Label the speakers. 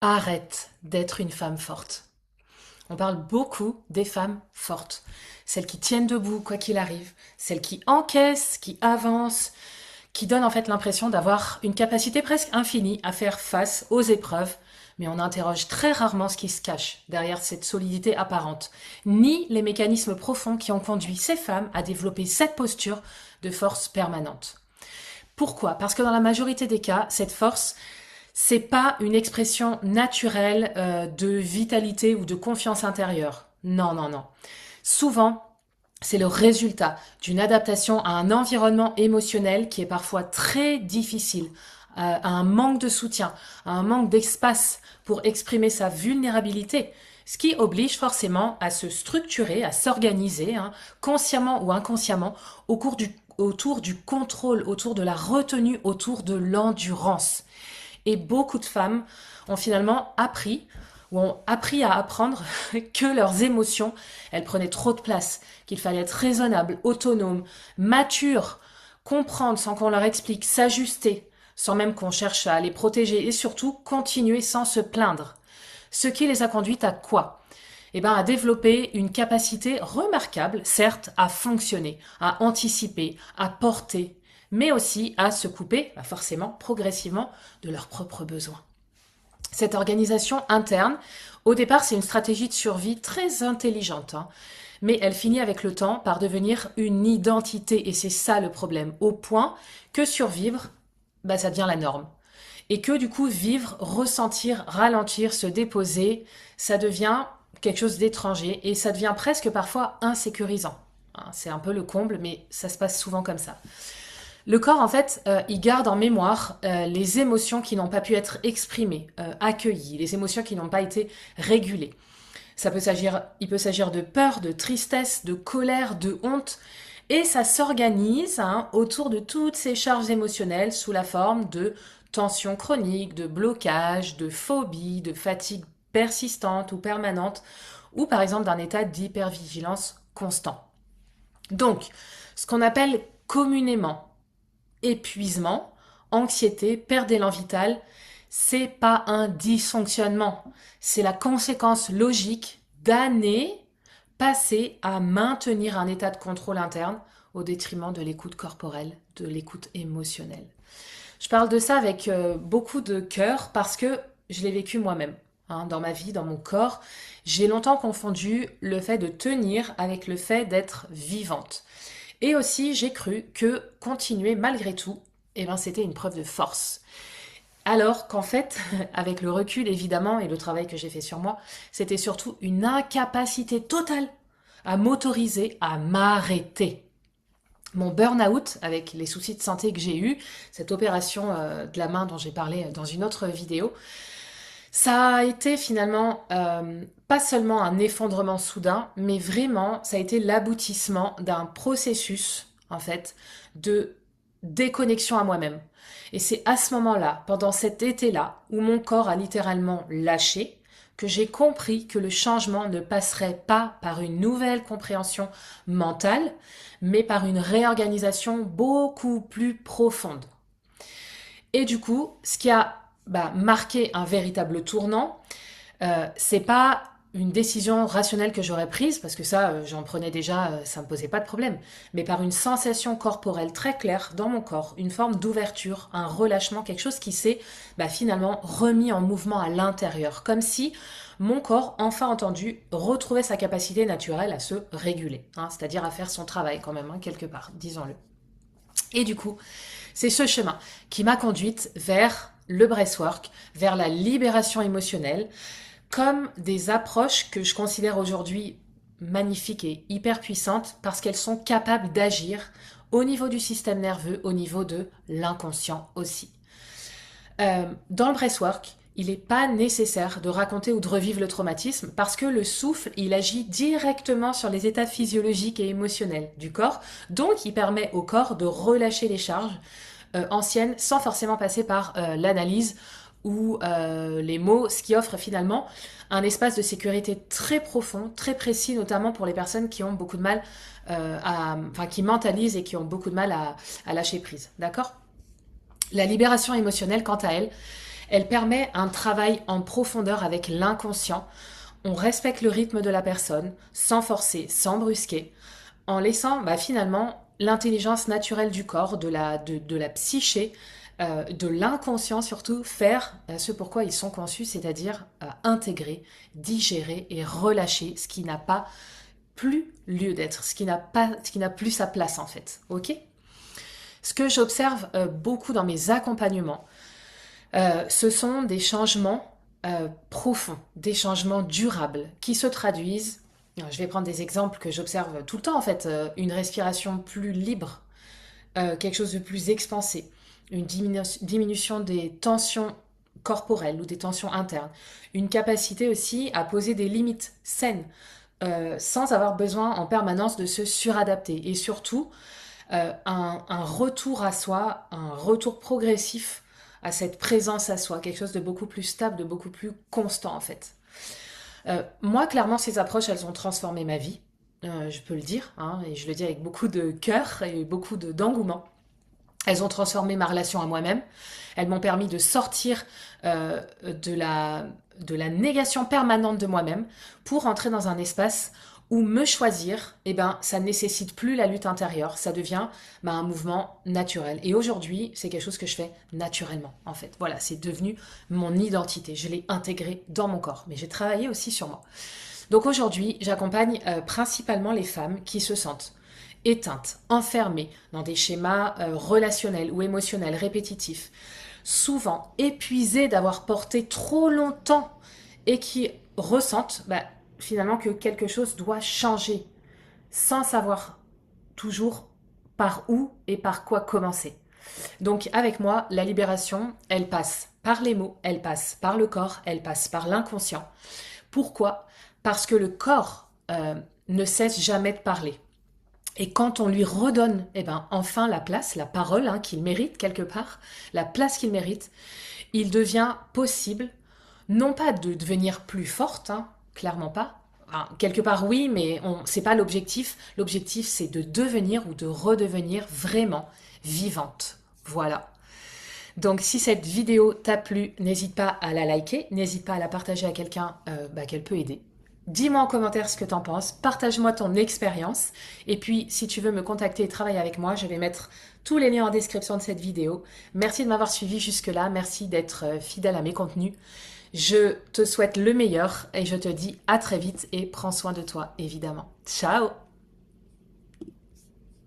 Speaker 1: Arrête d'être une femme forte. On parle beaucoup des femmes fortes. Celles qui tiennent debout quoi qu'il arrive, celles qui encaissent, qui avancent, qui donnent en fait l'impression d'avoir une capacité presque infinie à faire face aux épreuves, mais on interroge très rarement ce qui se cache derrière cette solidité apparente, ni les mécanismes profonds qui ont conduit ces femmes à développer cette posture de force permanente. Pourquoi? Parce que dans la majorité des cas, cette force, c'est pas une expression naturelle de vitalité ou de confiance intérieure. Non, non, non. Souvent, c'est le résultat d'une adaptation à un environnement émotionnel qui est parfois très difficile, à un manque de soutien, à un manque d'espace pour exprimer sa vulnérabilité, ce qui oblige forcément à se structurer, à s'organiser, hein, consciemment ou inconsciemment, autour du contrôle, autour de la retenue, autour de l'endurance. Et beaucoup de femmes ont finalement appris ou ont appris à apprendre que leurs émotions, elles prenaient trop de place, qu'il fallait être raisonnable, autonome, mature, comprendre sans qu'on leur explique, s'ajuster, sans même qu'on cherche à les protéger et surtout continuer sans se plaindre. Ce qui les a conduites à quoi? Eh ben, à développer une capacité remarquable, certes, à fonctionner, à anticiper, à porter, mais aussi à se couper, forcément, progressivement, de leurs propres besoins. Cette organisation interne, au départ, c'est une stratégie de survie très intelligente, hein, mais elle finit avec le temps par devenir une identité, et c'est ça le problème, au point que survivre, ça devient la norme. Et que du coup, vivre, ressentir, ralentir, se déposer, ça devient quelque chose d'étranger et ça devient presque parfois insécurisant. C'est un peu le comble, mais ça se passe souvent comme ça. Le corps, en fait, il garde en mémoire les émotions qui n'ont pas pu être exprimées, accueillies, les émotions qui n'ont pas été régulées. Il peut s'agir de peur, de tristesse, de colère, de honte, et ça s'organise autour de toutes ces charges émotionnelles sous la forme de tensions chroniques, de blocages, de phobies, de fatigue persistante ou permanente, ou par exemple d'un état d'hypervigilance constant. Donc, ce qu'on appelle communément épuisement, anxiété, perte d'élan vital, c'est pas un dysfonctionnement, c'est la conséquence logique d'années passées à maintenir un état de contrôle interne au détriment de l'écoute corporelle, de l'écoute émotionnelle. Je parle de ça avec beaucoup de cœur parce que je l'ai vécu moi-même. Dans ma vie, dans mon corps, j'ai longtemps confondu le fait de tenir avec le fait d'être vivante. Et aussi, j'ai cru que continuer malgré tout, c'était une preuve de force. Alors qu'en fait, avec le recul évidemment et le travail que j'ai fait sur moi, c'était surtout une incapacité totale à m'autoriser à m'arrêter. Mon burn-out, avec les soucis de santé que j'ai eus, cette opération de la main dont j'ai parlé dans une autre vidéo, ça a été finalement pas seulement un effondrement soudain, mais vraiment, ça a été l'aboutissement d'un processus, en fait, de déconnexion à moi-même. Et c'est à ce moment-là, pendant cet été-là, où mon corps a littéralement lâché, que j'ai compris que le changement ne passerait pas par une nouvelle compréhension mentale, mais par une réorganisation beaucoup plus profonde. Et du coup, ce qui a marqué un véritable tournant, c'est pas une décision rationnelle que j'aurais prise, parce que ça, j'en prenais déjà, ça me posait pas de problème, mais par une sensation corporelle très claire dans mon corps, une forme d'ouverture, un relâchement, quelque chose qui s'est finalement remis en mouvement à l'intérieur, comme si mon corps, enfin entendu, retrouvait sa capacité naturelle à se réguler, c'est-à-dire à faire son travail quand même, quelque part, disons-le. Et du coup, c'est ce chemin qui m'a conduite vers le breathwork, vers la libération émotionnelle, comme des approches que je considère aujourd'hui magnifiques et hyper puissantes parce qu'elles sont capables d'agir au niveau du système nerveux, au niveau de l'inconscient aussi. Dans le breathwork, il n'est pas nécessaire de raconter ou de revivre le traumatisme parce que le souffle, il agit directement sur les états physiologiques et émotionnels du corps, donc il permet au corps de relâcher les charges anciennes sans forcément passer par l'analyse ou les mots, ce qui offre finalement un espace de sécurité très profond, très précis, notamment pour les personnes qui ont beaucoup de mal qui mentalisent et qui ont beaucoup de mal à lâcher prise, d'accord? La libération émotionnelle, quant à elle, Elle permet un travail en profondeur avec l'inconscient. On respecte le rythme de la personne, sans forcer, sans brusquer, en laissant finalement l'intelligence naturelle du corps, de la psyché, de l'inconscient surtout, faire ce pourquoi ils sont conçus, c'est-à-dire intégrer, digérer et relâcher ce qui n'a pas plus lieu d'être, ce qui n'a plus sa place en fait. Ok. Ce que j'observe beaucoup dans mes accompagnements, ce sont des changements profonds, des changements durables qui se traduisent. Je vais prendre des exemples que j'observe tout le temps en fait. Une respiration plus libre, quelque chose de plus expansé, une diminution des tensions corporelles ou des tensions internes, une capacité aussi à poser des limites saines sans avoir besoin en permanence de se suradapter et surtout un retour à soi, un retour progressif à cette présence à soi, quelque chose de beaucoup plus stable, de beaucoup plus constant en fait. Moi, clairement, ces approches, elles ont transformé ma vie, je peux le dire, hein, et je le dis avec beaucoup de cœur et beaucoup d'engouement. Elles ont transformé ma relation à moi-même. Elles m'ont permis de sortir de la négation permanente de moi-même pour entrer dans un espace où me choisir, ça ne nécessite plus la lutte intérieure. Ça devient un mouvement naturel. Et aujourd'hui, c'est quelque chose que je fais naturellement, en fait. Voilà, c'est devenu mon identité. Je l'ai intégré dans mon corps. Mais j'ai travaillé aussi sur moi. Donc aujourd'hui, j'accompagne principalement les femmes qui se sentent éteintes, enfermées dans des schémas relationnels ou émotionnels répétitifs, souvent épuisées d'avoir porté trop longtemps et qui ressentent finalement que quelque chose doit changer sans savoir toujours par où et par quoi commencer. Donc avec moi, la libération, elle passe par les mots, elle passe par le corps, elle passe par l'inconscient. Pourquoi? Parce que le corps ne cesse jamais de parler. Et quand on lui redonne enfin la place, la parole qu'il mérite quelque part, la place qu'il mérite, il devient possible, non pas de devenir plus forte, clairement pas. Enfin, quelque part oui, mais c'est pas l'objectif. L'objectif c'est de devenir ou de redevenir vraiment vivante. Voilà. Donc si cette vidéo t'a plu, n'hésite pas à la liker, n'hésite pas à la partager à quelqu'un qu'elle peut aider. Dis-moi en commentaire ce que t'en penses, partage-moi ton expérience et puis si tu veux me contacter et travailler avec moi, je vais mettre tous les liens en description de cette vidéo. Merci de m'avoir suivi jusque-là, merci d'être fidèle à mes contenus. Je te souhaite le meilleur et je te dis à très vite et prends soin de toi évidemment. Ciao!